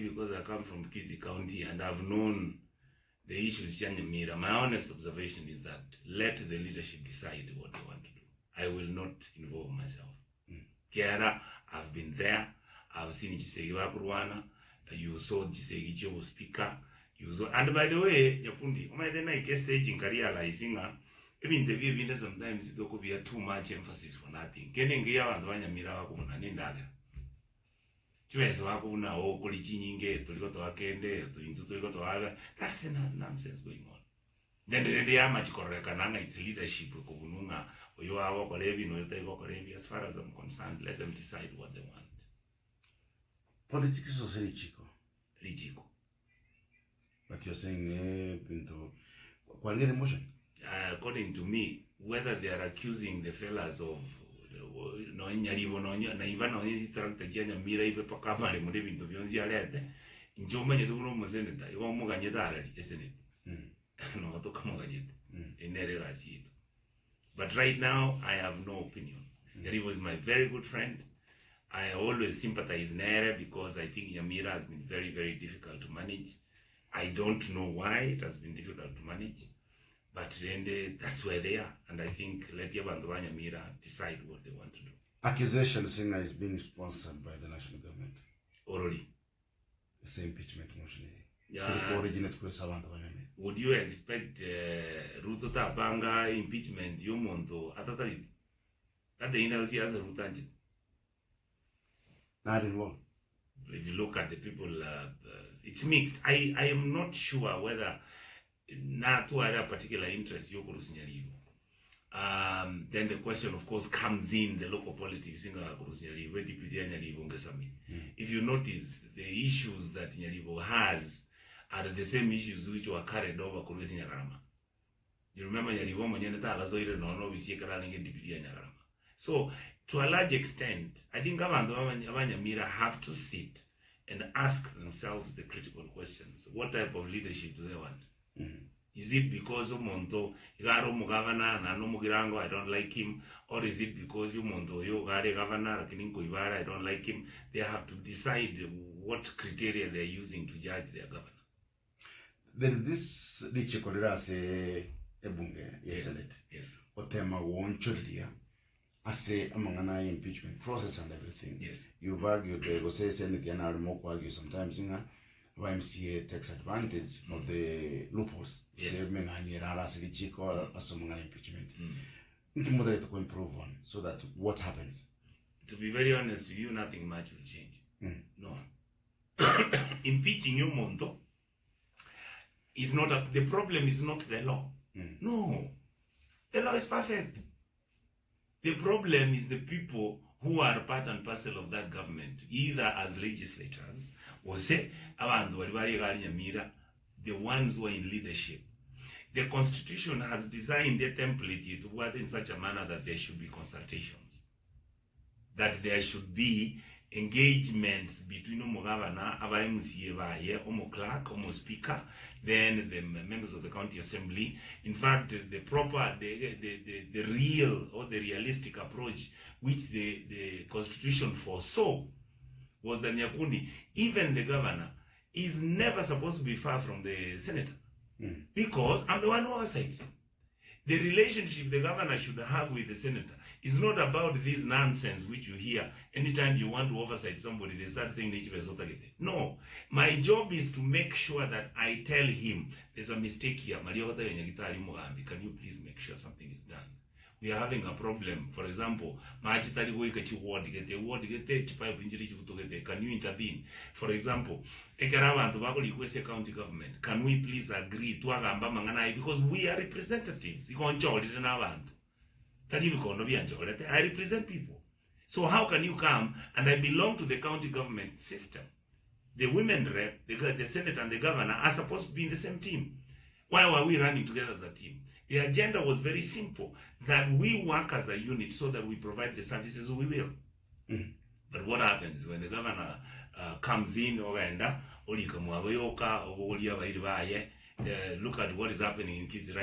maybe because I come from Kisi County and I've known the issues Nyamira, my honest observation is that let the leadership decide what they want to do. I will not involve myself. Kiara, I've been there. I've seen Chisegi Wakurwana. You saw Chisegi Chobo speaker. You saw, and by the way, Yapundi, then I guess staging career realizing even the view sometimes there could be too much emphasis for nothing. Getting here and Nyamira Wakuna Nindaga. Chwesa wakuna o kulichi nyinge tuliko to akende tuliko to aga. That's nonsense going on. Then the amachi koreka nanga its leadership ko bununga oyo awo kolevi no yotego kolevi. As far as I'm concerned, let them decide what they want. Politics is Richico. Richico. But you're saying into quality emotion. According to me, whether they are accusing the fellas of no Nyaribo no na even no tractor Nyamira ibe pakama le muri bintu byonzi alete njoma nyedu no muzeneta iwo muganyeta alali esene no to kamuganyeta enere rasito. But right now I have no opinion. Nyaribo is my very good friend. I always sympathize Nere because I think Nyamira has been very, very difficult to manage. I don't know why it has been difficult to manage. But then that's where they are. And I think let Yabandwanya Mira decide what they want to do. Accusation Singer is being sponsored by the national government. Orally. It's an impeachment motion. Yeah. Would you expect Ruto Tapanga impeachment Yomonto Atatari? At the NLC as a Rutanji? Not involved. If you look at the people, it's mixed. I am not sure whether not to other particular interests Nyaribo. Then the question, of course, comes in the local politics in Nyaribo, where Deputy Nyaribo Ngesami. If you notice, the issues that Nyaribo has are the same issues which were carried over Kurusi Nyarama. You remember Nyaribo Manyaneta Alazoire no we see Deputy Nyarama. So, to a large extent, I think Nyamira have to sit and ask themselves the critical questions. What type of leadership do they want? Is it because Monto Igaro Mugavana and Mugirango, I don't like him, or is it because Monto Yogare Governor Kininko Ivara, I don't like him? They have to decide what criteria they're using to judge their governor. There is this Richie Kodera say Ebunge, yes, Senate. Yes. Otema won Chodia. I say among an impeachment process and everything. Yes. You've argued the say Senate and Armo argue sometimes YMCA takes advantage of the loopholes. Yes. Impeachment. To improve on so that what happens? To be very honest with you, nothing much will change. No. Impeaching you, Monto, is not the problem is not the law. No. The law is perfect. The problem is the people who are part and parcel of that government, either as legislators or say, the ones who are in leadership. The Constitution has designed a template to work in such a manner that there should be consultations, that there should be engagements between Governor, Omo Clerk, Omo Speaker, then the members of the County Assembly. In fact, the real or the realistic approach which the Constitution foresaw was that Nyakundi, even the governor, is never supposed to be far from the senator. Because I'm the one who oversights him. The relationship the governor should have with the senator is not about this nonsense which you hear. Anytime you want to oversight somebody, they start saying, no, my job is to make sure that I tell him, there's a mistake here. Can you please make sure something is done? We are having a problem. For example, can you intervene? For example, county government, can we please agree to because we are representatives. I represent people. So how can you come and I belong to the county government system? The women rep, the Senate and the governor are supposed to be in the same team. Why were we running together as a team? The agenda was very simple, that we work as a unit so that we provide the services we will. But what happens when the governor comes in, look at what is happening in Kisi